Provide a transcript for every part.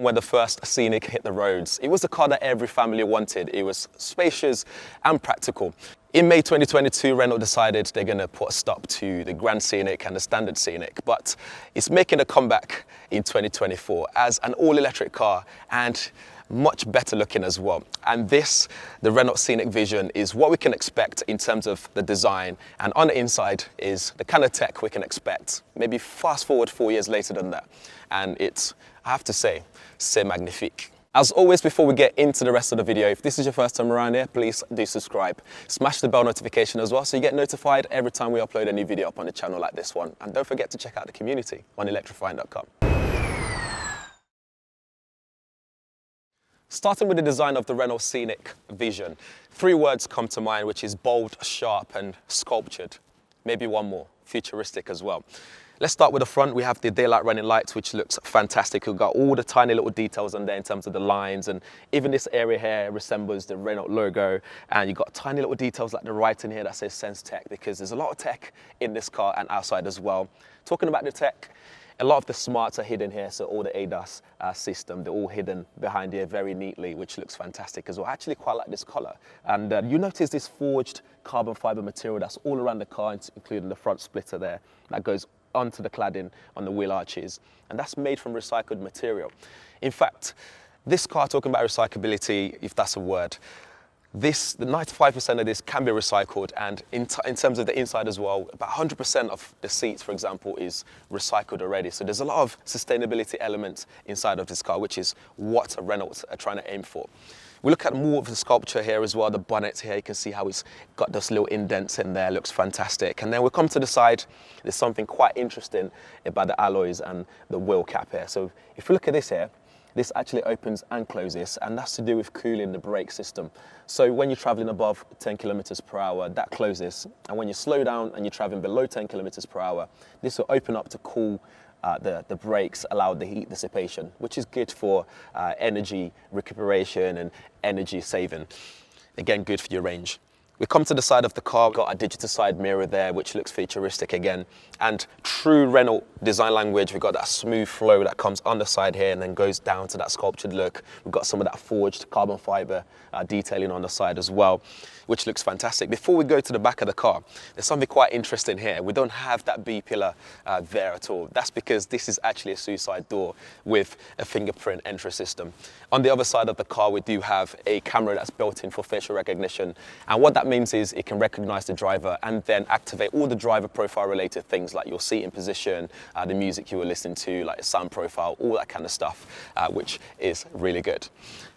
when the first Scenic hit the roads. It was the car that every family wanted. It was spacious and practical. In May 2022, Renault decided they're going to put a stop to the Grand Scenic and the Standard Scenic, but it's making a comeback in 2024 as an all-electric car and much better looking as well. And this, the Renault Scenic Vision, is what we can expect in terms of the design, and on the inside is the kind of tech we can expect, maybe fast forward 4 years later than that. And it's, I have to say, c'est magnifique. As always, before we get into the rest of the video, if this is your first time around here, please do subscribe. Smash the bell notification as well so you get notified every time we upload a new video up on the channel like this one. And don't forget to check out the community on electrifying.com. Starting with the design of the Renault Scenic Vision, 3 words come to mind, which is bold, sharp and sculptured. Maybe one more, futuristic as well. Let's start with the front. We have the daylight running lights, which looks fantastic. We've got all the tiny little details on there in terms of the lines, and even this area here resembles the Renault logo. And you've got tiny little details like the writing here that says Sense Tech, because there's a lot of tech in this car and outside as well. Talking about the tech, a lot of the smarts are hidden here, so all the ADAS system, they're all hidden behind here very neatly, which looks fantastic as well. I actually quite like this color. And you notice this forged carbon fiber material that's all around the car, including the front splitter there, that goes onto the cladding on the wheel arches. And that's made from recycled material. In fact, this car, talking about recyclability, if that's a word, the 95% of this can be recycled, and in terms of the inside as well, about 100% of the seats, for example, is recycled already. So there's a lot of sustainability elements inside of this car, which is what Renault are trying to aim for. We look at more of the sculpture here as well, the bonnet here, you can see how it's got those little indents in there, looks fantastic. And then we come to the side, there's something quite interesting about the alloys and the wheel cap here. So if you look at this here, this actually opens and closes, and that's to do with cooling the brake system. So when you're traveling above 10 kilometers per hour, that closes. And when you slow down and you're traveling below 10 kilometers per hour, this will open up to cool the brakes, allow the heat dissipation, which is good for energy recuperation and energy saving. Again, good for your range. We come to the side of the car, we've got a digital side mirror there, which looks futuristic again. And true Renault design language, we've got that smooth flow that comes on the side here and then goes down to that sculptured look. We've got some of that forged carbon fiber detailing on the side as well, which looks fantastic. Before we go to the back of the car, there's something quite interesting here. We don't have that B pillar there at all. That's because this is actually a suicide door with a fingerprint entry system. On the other side of the car, we do have a camera that's built in for facial recognition. And what that means is it can recognize the driver and then activate all the driver profile related things like your seating position, the music you were listening to, like sound profile, all that kind of stuff, which is really good.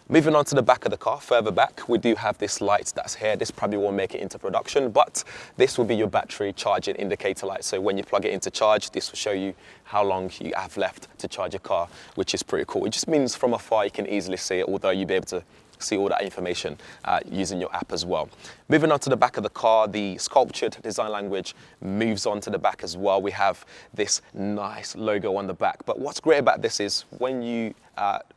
Moving on to the back of the car, further back, we do have this light that's here. This probably won't make it into production, but this will be your battery charging indicator light. So when you plug it into charge, this will show you how long you have left to charge your car, which is pretty cool. It just means from afar you can easily see it, although you'll be able to see all that information using your app as well. Moving on to the back of the car, the sculptured design language moves on to the back as well. We have this nice logo on the back, but what's great about this is when you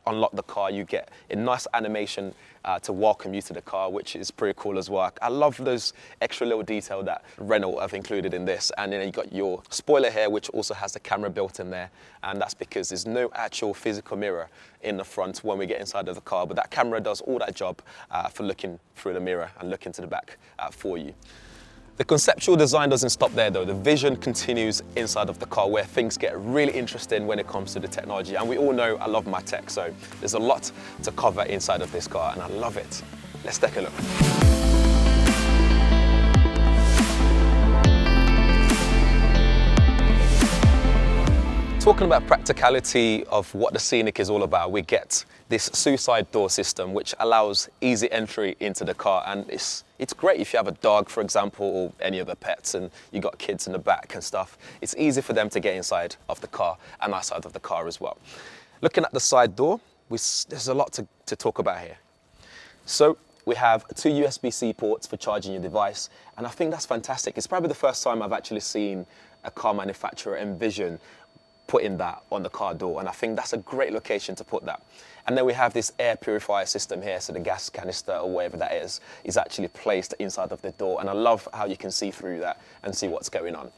unlock the car, you get a nice animation to welcome you to the car, which is pretty cool as well. I love those extra little detail that Renault have included in this. And then you got your spoiler here, which also has the camera built in there. And that's because there's no actual physical mirror in the front when we get inside of the car, but that camera does all that job for looking through the mirror and looking to the back for you. The conceptual design doesn't stop there though. The vision continues inside of the car where things get really interesting when it comes to the technology. And we all know I love my tech, so there's a lot to cover inside of this car and I love it. Let's take a look. Talking about practicality of what the Scenic is all about, we get this suicide door system which allows easy entry into the car, and it's great if you have a dog, for example, or any other pets and you got kids in the back and stuff. It's easy for them to get inside of the car and outside of the car as well. Looking at the side door, there's a lot to talk about here. So we have 2 USB-C ports for charging your device, and I think that's fantastic. It's probably the first time I've actually seen a car manufacturer envision putting that on the car door, and I think that's a great location to put that. And then we have this air purifier system here, so the gas canister or whatever that is actually placed inside of the door, and I love how you can see through that and see what's going on.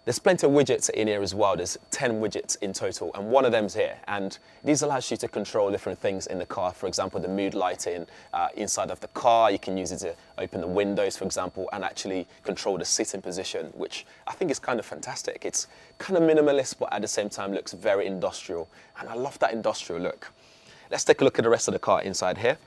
There's plenty of widgets in here as well. There's 10 widgets in total, and one of them's here. And these allows you to control different things in the car. For example, the mood lighting inside of the car. You can use it to open the windows, for example, and actually control the sitting position, which I think is kind of fantastic. It's kind of minimalist, but at the same time looks very industrial. And I love that industrial look. Let's take a look at the rest of the car inside here.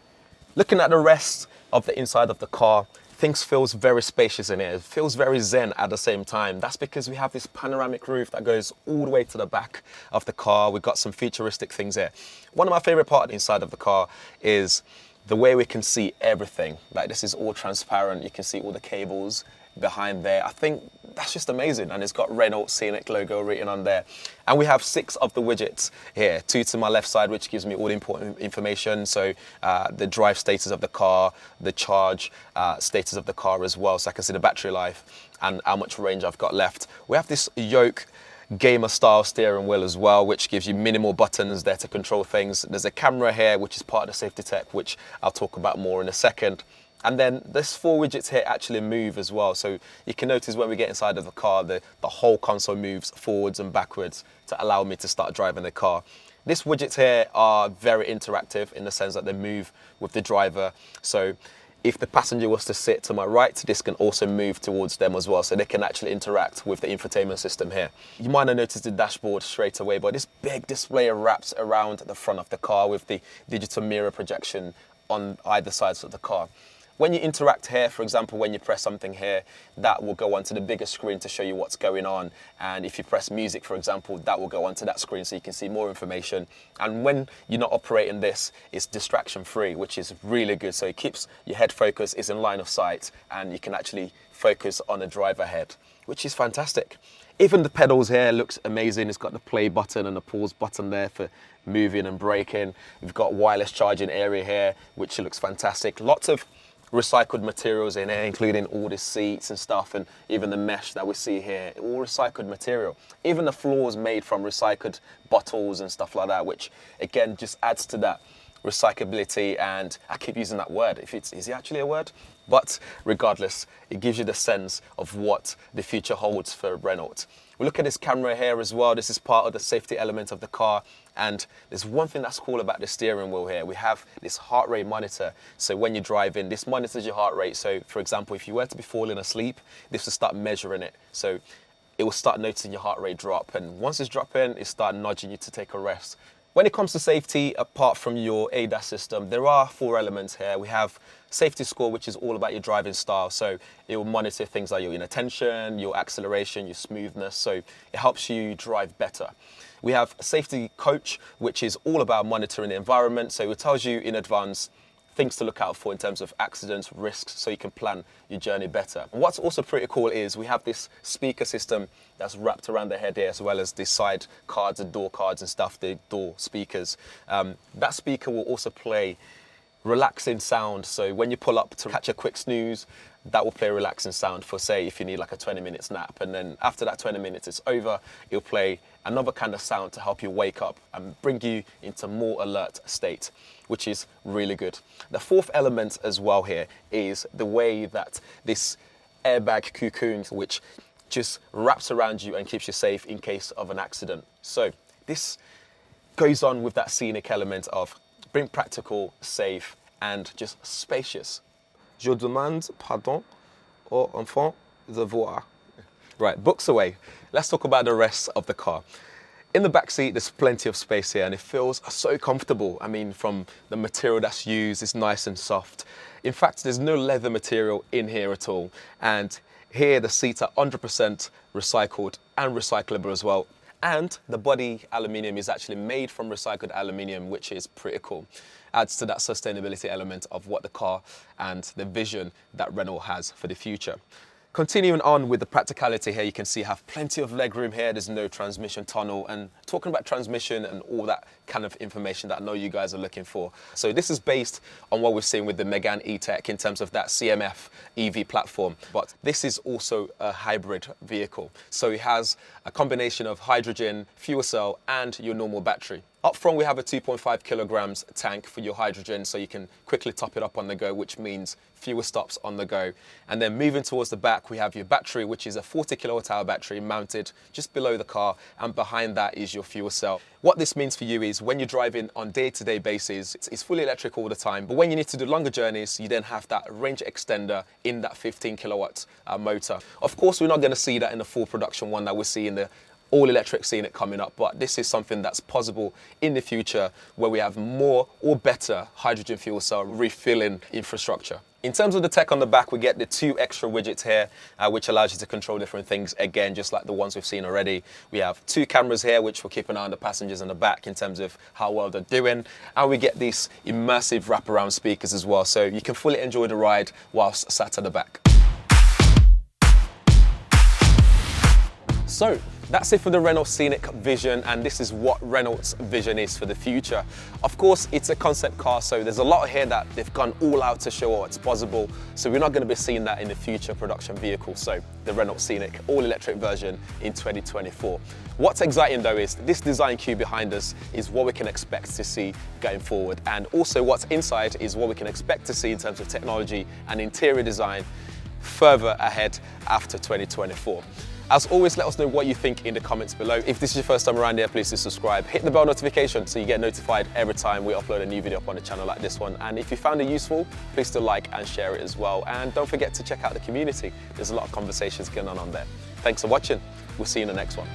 Looking at the rest of the inside of the car, things feels very spacious in here. It feels very zen at the same time. That's because we have this panoramic roof that goes all the way to the back of the car. We've got some futuristic things here. One of my favorite parts inside of the car is the way we can see everything. Like, this is all transparent. You can see all the cables behind there. I think that's just amazing. And it's got Renault Scenic logo written on there. And we have 6 of the widgets here, 2 to my left side, which gives me all the important information. So the drive status of the car, the charge status of the car as well. So I can see the battery life and how much range I've got left. We have this yoke gamer style steering wheel as well, which gives you minimal buttons there to control things. There's a camera here, which is part of the safety tech, which I'll talk about more in a second. And then this 4 widgets here actually move as well. So you can notice when we get inside of the car, the whole console moves forwards and backwards to allow me to start driving the car. These widgets here are very interactive in the sense that they move with the driver. So if the passenger was to sit to my right, this can also move towards them as well. So they can actually interact with the infotainment system here. You might not notice the dashboard straight away, but this big display wraps around the front of the car with the digital mirror projection on either sides of the car. When you interact here, for example, when you press something here, that will go onto the bigger screen to show you what's going on. And if you press music, for example, that will go onto that screen so you can see more information. And when you're not operating this, it's distraction free, which is really good. So it keeps your head focus, is in line of sight, and you can actually focus on the driver head, which is fantastic. Even the pedals here looks amazing. It's got the play button and the pause button there for moving and braking. We've got wireless charging area here, which looks fantastic. Lots of recycled materials in here, including all the seats and stuff, and even the mesh that we see here, all recycled material. Even the floors made from recycled bottles and stuff like that, which again just adds to that recyclability. And I keep using that word. Is it actually a word? But regardless, it gives you the sense of what the future holds for Renault. We look at this camera here as well. This is part of the safety element of the car. And there's one thing that's cool about the steering wheel here. We have this heart rate monitor. So when you drive in, this monitors your heart rate. So for example, if you were to be falling asleep, this will start measuring it. So it will start noticing your heart rate drop. And once it's dropping, it starts nudging you to take a rest. When it comes to safety, apart from your ADAS system, there are 4 elements here. We have safety score, which is all about your driving style. So it will monitor things like your inattention, your acceleration, your smoothness. So it helps you drive better. We have safety coach, which is all about monitoring the environment. So it tells you in advance things to look out for in terms of accidents, risks, so you can plan your journey better. And what's also pretty cool is we have this speaker system that's wrapped around the head here, as well as the side cards, the door cards and stuff, the door speakers. That speaker will also play relaxing sound. So when you pull up to catch a quick snooze, that will play relaxing sound for, say, if you need like a 20-minute nap. And then after that 20 minutes is over, it'll play another kind of sound to help you wake up and bring you into more alert state, which is really good. The 4th element as well here is the way that this airbag cocoon, which just wraps around you and keeps you safe in case of an accident. So this goes on with that scenic element of being practical, safe, and just spacious. Je demande pardon aux enfants de voir. Right, books away. Let's talk about the rest of the car. In the back seat, there's plenty of space here and it feels so comfortable. I mean, from the material that's used, it's nice and soft. In fact, there's no leather material in here at all. And here, the seats are 100% recycled and recyclable as well. And the body aluminium is actually made from recycled aluminium, which is pretty cool. Adds to that sustainability element of what the car and the vision that Renault has for the future. Continuing on with the practicality here, you can see I have plenty of legroom here. There's no transmission tunnel, and talking about transmission and all that kind of information that I know you guys are looking for. So this is based on what we're seeing with the Megane E-Tech in terms of that CMF EV platform, but this is also a hybrid vehicle. So it has a combination of hydrogen, fuel cell, and your normal battery. Up front, we have a 2.5 kilograms tank for your hydrogen, so you can quickly top it up on the go, which means fewer stops on the go. And then moving towards the back, we have your battery, which is a 40 kilowatt hour battery mounted just below the car, and behind that is your fuel cell. What this means for you is when you're driving on day-to-day basis, it's fully electric all the time, but when you need to do longer journeys, you then have that range extender in that 15 kilowatt motor. Of course, we're not going to see that in the full production one that we see in the all-electric Scenic coming up, but this is something that's possible in the future where we have more or better hydrogen fuel cell refilling infrastructure. In terms of the tech on the back, we get the 2 extra widgets here, which allows you to control different things, again, just like the ones we've seen already. We have 2 cameras here, which will keep an eye on the passengers in the back in terms of how well they're doing. And we get these immersive wraparound speakers as well, so you can fully enjoy the ride whilst sat at the back. So, that's it for the Renault Scenic Vision, and this is what Renault's vision is for the future. Of course, it's a concept car, so there's a lot here that they've gone all out to show what's possible, so we're not going to be seeing that in the future production vehicles, so the Renault Scenic all-electric version in 2024. What's exciting though is this design queue behind us is what we can expect to see going forward, and also what's inside is what we can expect to see in terms of technology and interior design further ahead after 2024. As always, let us know what you think in the comments below. If this is your first time around here, please do subscribe. Hit the bell notification so you get notified every time we upload a new video up on the channel like this one. And if you found it useful, please do like and share it as well. And don't forget to check out the community. There's a lot of conversations going on there. Thanks for watching. We'll see you in the next one.